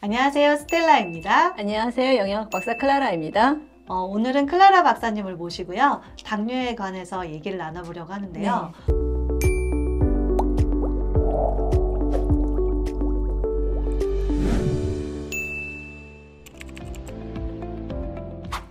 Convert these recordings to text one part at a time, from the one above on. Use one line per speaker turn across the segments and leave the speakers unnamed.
안녕하세요, 스텔라입니다.
안녕하세요. 영양학 박사 클라라입니다.
오늘은 클라라 박사님을 모시고요. 당뇨에 관해서 얘기를 나눠보려고 하는데요.
네.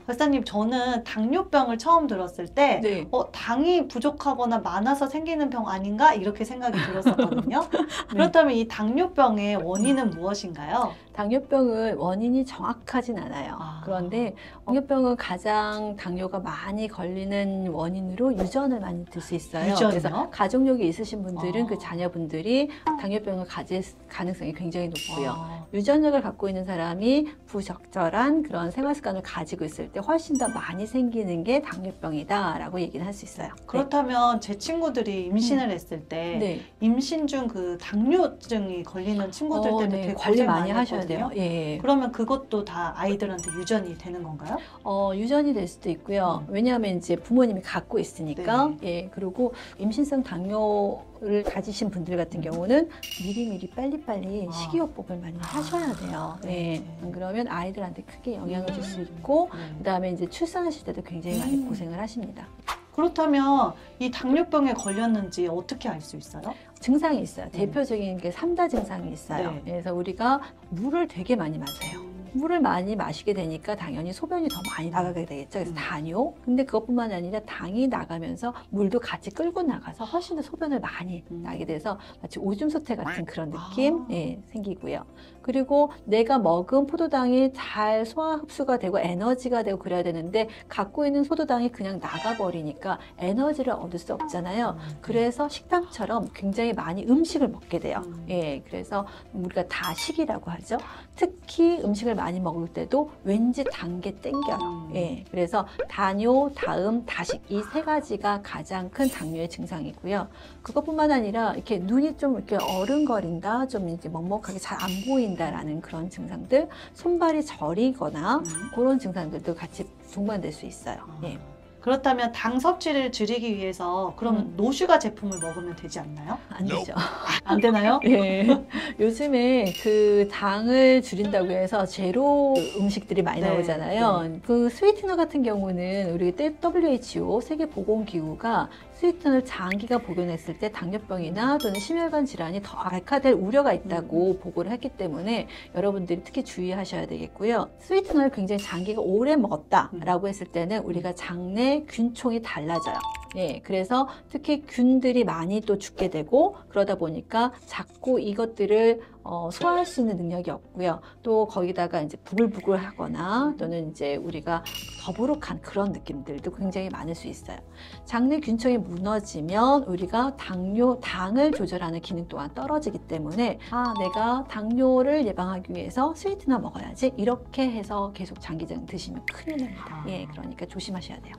박사님, 저는 당뇨병을 처음 들었을 때
네.
당이 부족하거나 많아서 생기는 병 아닌가? 이렇게 생각이 들었었거든요. 그렇다면 이 당뇨병의 원인은 무엇인가요?
당뇨병은 원인이 정확하진 않아요. 그런데 당뇨병은 가장 당뇨가 많이 걸리는 원인으로 유전을 많이 들 수 있어요.
유전이요?
그래서 가족력이 있으신 분들은 그 자녀분들이 당뇨병을 가질 가능성이 굉장히 높고요. 유전력을 갖고 있는 사람이 부적절한 그런 생활 습관을 가지고 있을 때 훨씬 더 많이 생기는 게 당뇨병이다라고 얘기는 할 수 있어요.
그렇다면 제 친구들이 임신을 했을 때 임신 중 그 당뇨증이 걸리는 친구들 때문에 되게
관리 많이
고생
하셔야 돼요. 예.
그러면 그것도 다 아이들한테 유전이 되는 건가요?
유전이 될 수도 있고요. 왜냐하면 이제 부모님이 갖고 있으니까.
네.
예. 그리고 임신성 당뇨를 가지신 분들 같은 경우는 미리미리 빨리빨리 식이요법을 많이 하셔야 돼요. 예. 안 그러면 아이들한테 크게 영향을 줄 수 있고, 그다음에 이제 출산하실 때도 굉장히 많이 고생을 하십니다.
그렇다면 이 당뇨병에 걸렸는지 어떻게 알 수 있어요?
증상이 있어요. 대표적인 게 3다 증상이 있어요.
네.
그래서 우리가 물을 되게 많이 마셔요. 물을 많이 마시게 되니까 당연히 소변이 더 많이 나가게 되겠죠. 그래서 당뇨. 근데 그것뿐만 아니라 당이 나가면서 물도 같이 끌고 나가서 훨씬 더 소변을 많이 나게 돼서 마치 오줌 소태 같은 그런 느낌 생기고요. 그리고 내가 먹은 포도당이 잘 소화 흡수가 되고 에너지가 되고 그래야 되는데 갖고 있는 포도당이 그냥 나가버리니까 에너지를 얻을 수 없잖아요. 그래서 식당처럼 굉장히 많이 음식을 먹게 돼요. 예, 그래서 우리가 다식이라고 하죠. 특히 음식을 많이 먹을 때도 왠지 단 게 땡겨요. 예, 그래서 당뇨, 다음, 다식 이 세 가지가 가장 큰 당뇨의 증상이고요. 그것뿐만 아니라 이렇게 눈이 좀 이렇게 어른거린다, 좀 이제 먹먹하게 잘 안 보인다라는 그런 증상들, 손발이 저리거나 그런 증상들도 같이 동반될 수 있어요. 예.
그렇다면 당 섭취를 줄이기 위해서 그러면 노슈가 제품을 먹으면 되지 않나요?
안 되죠.
안 되나요?
예. 요즘에 그 당을 줄인다고 해서 제로 음식들이 많이 나오잖아요. 그 스위트너 같은 경우는 우리 WHO 세계보건기구가 스위트너를 장기간 복용했을 때 당뇨병이나 또는 심혈관 질환이 더 악화될 우려가 있다고 보고를 했기 때문에 여러분들이 특히 주의하셔야 되겠고요. 스위트너를 굉장히 장기간 오래 먹었다라고 했을 때는 우리가 장내 균총이 달라져요. 예, 그래서 특히 균들이 많이 또 죽게 되고 그러다 보니까 자꾸 이것들을 소화할 수 있는 능력이 없고요. 또 거기다가 이제 부글부글 하거나 또는 이제 우리가 더부룩한 그런 느낌들도 굉장히 많을 수 있어요. 장내 균총이 무너지면 우리가 당을 조절하는 기능 또한 떨어지기 때문에 내가 당뇨를 예방하기 위해서 스위트너 먹어야지 이렇게 해서 계속 장기간 드시면 큰일 납니다. 예, 그러니까 조심하셔야 돼요.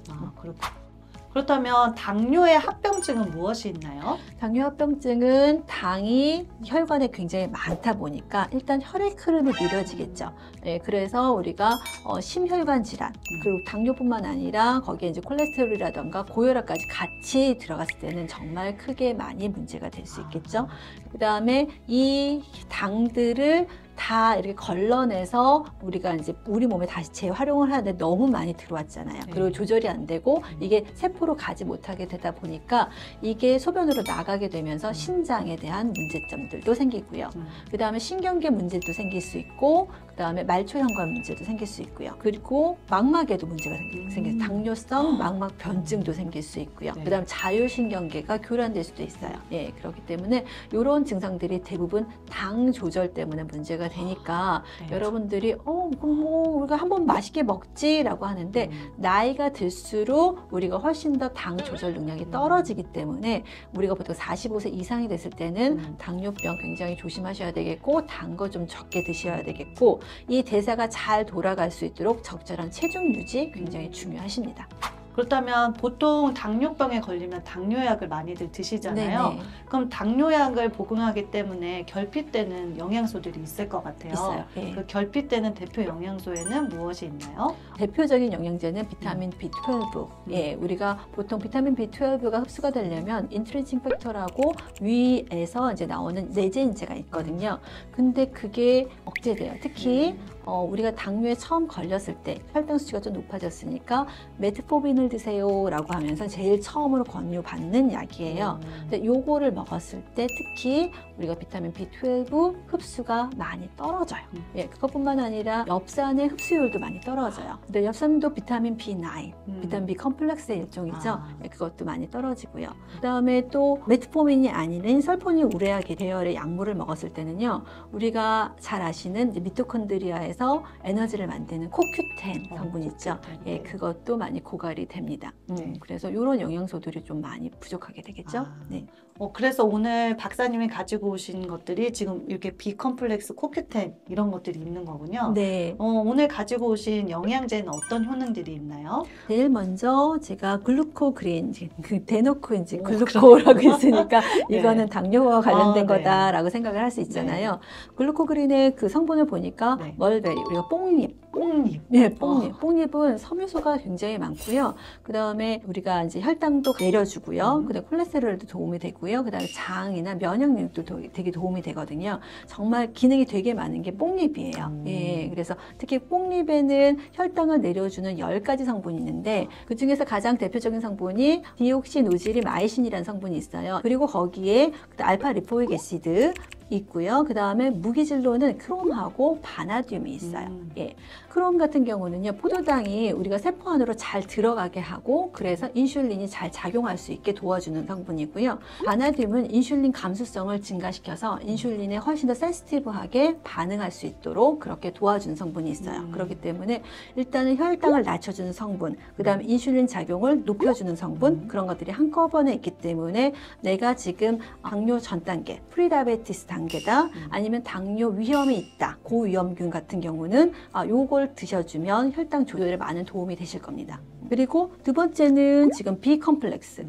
그렇다면 당뇨의 합병증은 무엇이 있나요?
당뇨 합병증은 당이 혈관에 굉장히 많다 보니까 일단 혈액 흐름이 느려지겠죠. 네, 그래서 우리가 심혈관 질환 그리고 당뇨뿐만 아니라 거기에 이제 콜레스테롤이라던가 고혈압까지 같이 들어갔을 때는 정말 크게 많이 문제가 될 수 있겠죠. 그 다음에 이 당들을 다 이렇게 걸러내서 우리가 이제 우리 몸에 다시 재활용을 하는데 너무 많이 들어왔잖아요. 그리고 조절이 안 되고 이게 세포로 가지 못하게 되다 보니까 이게 소변으로 나가게 되면서 신장에 대한 문제점들도 생기고요. 그 다음에 신경계 문제도 생길 수 있고 그 다음에 말초혈관 문제도 생길 수 있고요. 그리고 망막에도 문제가 생겨서 당뇨성 망막 변증도 생길 수 있고요. 그 다음에 자율신경계가 교란될 수도 있어요. 예, 그렇기 때문에 이런 증상들이 대부분 당 조절 때문에 문제가 되니까 여러분들이 그럼 뭐 우리가 한번 맛있게 먹지라고 하는데 나이가 들수록 우리가 훨씬 더 당 조절 능력이 떨어지기 때문에 우리가 보통 45세 이상이 됐을 때는 당뇨병 굉장히 조심하셔야 되겠고 단 거 좀 적게 드셔야 되겠고 이 대사가 잘 돌아갈 수 있도록 적절한 체중 유지 굉장히 중요하십니다.
그렇다면 보통 당뇨병에 걸리면 당뇨약을 많이들 드시잖아요.
네네.
그럼 당뇨약을 복용하기 때문에 결핍되는 영양소들이 있을 것 같아요.
있어요. 예.
그 결핍되는 대표 영양소에는 무엇이 있나요?
대표적인 영양제는 비타민 B12. 예, 우리가 보통 비타민 B12가 흡수가 되려면 인트린식 팩터라고 위에서 이제 나오는 내재인제가 있거든요. 근데 그게 억제돼요. 특히 우리가 당뇨에 처음 걸렸을 때 혈당 수치가 좀 높아졌으니까 메트포빈을 드세요라고 하면서 제일 처음으로 권유받는 약이에요. 근데 요거를 먹었을 때 특히 우리가 비타민 B12 흡수가 많이 떨어져요. 예, 그것뿐만 아니라 엽산의 흡수율도 많이 떨어져요. 근데 엽산도 비타민 B9, 비타민 B 컴플렉스의 일종이죠. 예, 그것도 많이 떨어지고요. 그다음에 또 메트포민이 아닌 설포닌 우레아 계열의 약물을 먹었을 때는요, 우리가 잘 아시는 이제 미토콘드리아에서 에너지를 만드는 코큐텐 성분 있죠. 예, 그것도 많이 고갈이 됩니다. 그래서 이런 영양소들이 좀 많이 부족하게 되겠죠. 네.
그래서 오늘 박사님이 가지고 오신 것들이 지금 이렇게 비컴플렉스, 코큐텐 이런 것들이 있는 거군요.
네.
오늘 가지고 오신 영양제는 어떤 효능들이 있나요?
제일 먼저 제가 글루코그린, 그 대놓고 이제 글루코라고 있으니까
네.
이거는 당뇨와 관련된
네.
거다라고 생각을 할 수 있잖아요. 글루코그린의 그 성분을 보니까
네.
멀베리, 우리가 뽕잎.
뽕잎.
네, 뽕잎. 뽕잎은 섬유소가 굉장히 많고요. 그 다음에 우리가 이제 혈당도 내려주고요. 그 다음에 콜레스테롤도 도움이 되고요. 그 다음에 장이나 면역력도 되게 도움이 되거든요. 정말 기능이 되게 많은 게 뽕잎이에요. 예, 그래서 특히 뽕잎에는 혈당을 내려주는 10가지 성분이 있는데 그 중에서 가장 대표적인 성분이 디옥시노질이 마이신이라는 성분이 있어요. 그리고 거기에 알파 리포익 애시드 있고요. 그 다음에 무기질로는 크롬하고 바나듐이 있어요. 예. 크롬 같은 경우는요, 포도당이 우리가 세포 안으로 잘 들어가게 하고 그래서 인슐린이 잘 작용할 수 있게 도와주는 성분이고요. 바나듐은 인슐린 감수성을 증가시켜서 인슐린에 훨씬 더 센시티브하게 반응할 수 있도록 그렇게 도와주는 성분이 있어요. 그렇기 때문에 일단은 혈당을 낮춰주는 성분, 그 다음에 인슐린 작용을 높여주는 성분, 그런 것들이 한꺼번에 있기 때문에 내가 지금 당뇨 전 단계, 프리다이베티스 단계다, 아니면 당뇨 위험이 있다, 고위험균 같은 경우는 요걸 드셔주면 혈당 조절에 많은 도움이 되실 겁니다. 그리고 두 번째는 지금 B 컴플렉스.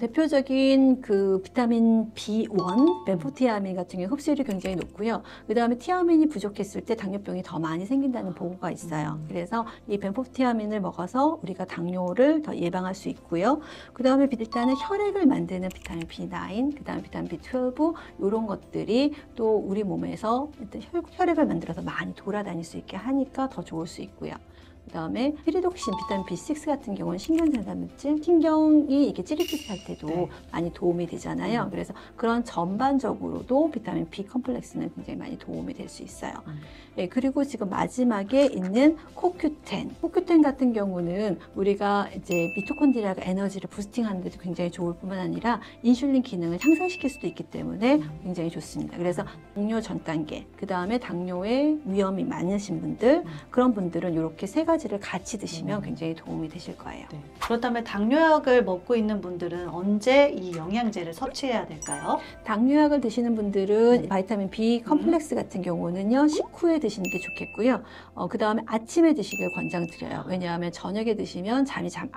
대표적인 그 비타민 B1, 벤포티아민 같은 경우 흡수율이 굉장히 높고요. 그 다음에 티아민이 부족했을 때 당뇨병이 더 많이 생긴다는 보고가 있어요. 그래서 이 벤포티아민을 먹어서 우리가 당뇨를 더 예방할 수 있고요. 그 다음에 일단은 혈액을 만드는 비타민 B9, 그 다음에 비타민 B12 이런 것들이 또 우리 몸에서 일단 혈액을 만들어서 많이 돌아다닐 수 있게 하니까 더 좋을 수 있고요. 그 다음에 피리독신, 비타민 B6 같은 경우는 신경전달물질, 신경이 이렇게 찌릿찌릿할 때도 많이 도움이 되잖아요. 그래서 그런 전반적으로도 비타민 B 컴플렉스는 굉장히 많이 도움이 될 수 있어요. 예, 그리고 지금 마지막에 있는 코큐텐. 코큐텐 같은 경우는 우리가 이제 미토콘드리아가 에너지를 부스팅하는 데도 굉장히 좋을 뿐만 아니라 인슐린 기능을 향상시킬 수도 있기 때문에 굉장히 좋습니다. 그래서 당뇨 전 단계, 그 다음에 당뇨에 위험이 많으신 분들, 그런 분들은 이렇게 세 가지를 같이 드시면 굉장히 도움이 되실 거예요.
네. 그렇다면 당뇨약을 먹고 있는 분들은 언제 이 영양제를 섭취해야 될까요?
당뇨약을 드시는 분들은 바이타민 B 컴플렉스 같은 경우는요, 식후에 드시는 게 좋겠고요. 그 다음에 아침에 드시길 권장드려요. 왜냐하면 저녁에 드시면 잠이 잘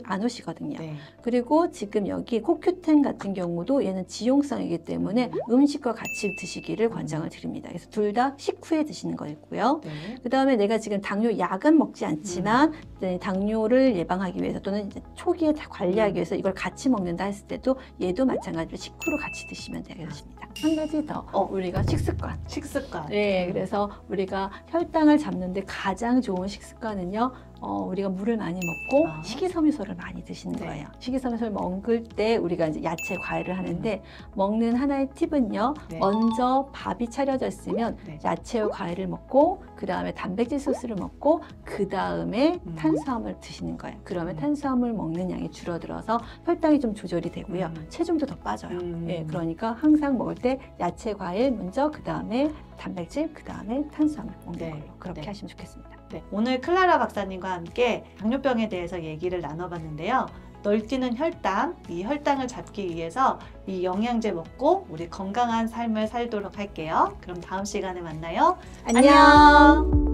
안 오시거든요.
네.
그리고 지금 여기 코큐텐 같은 경우도 얘는 지용성이기 때문에 음식과 같이 드시기를 권장을 드립니다. 그래서 둘 다 식후에 드시는 거였고요.
네.
그 다음에 내가 지금 당뇨 약은 먹지 않지만 당뇨를 예방하기 위해서 또는 이제 초기에 다 관리하기 위해서 이걸 같이 먹는다 했을 때도 얘도 마찬가지로 식후로 같이 드시면 되겠습니다. 한 가지 더 우리가 식습관.
식습관.
네, 그래서 우리가 혈당을 잡는데 가장 좋은 식습관은요. 우리가 물을 많이 먹고 식이섬유소를 많이 드시는 거예요. 식이섬유소를 먹을 때 우리가 이제 야채, 과일을 하는데 먹는 하나의 팁은요. 먼저 밥이 차려져 있으면 야채와 과일을 먹고 그 다음에 단백질 소스를 먹고 그 다음에 탄수화물을 드시는 거예요. 그러면 탄수화물 먹는 양이 줄어들어서 혈당이 좀 조절이 되고요. 체중도 더 빠져요. 예, 그러니까 항상 먹을 때 야채, 과일 먼저 그 다음에 단백질, 그 다음에 탄수화물 먹는 걸로 그렇게 하시면 좋겠습니다.
네, 오늘 클라라 박사님과 함께 당뇨병에 대해서 얘기를 나눠봤는데요. 널뛰는 혈당, 이 혈당을 잡기 위해서 이 영양제 먹고 우리 건강한 삶을 살도록 할게요. 그럼 다음 시간에 만나요.
안녕.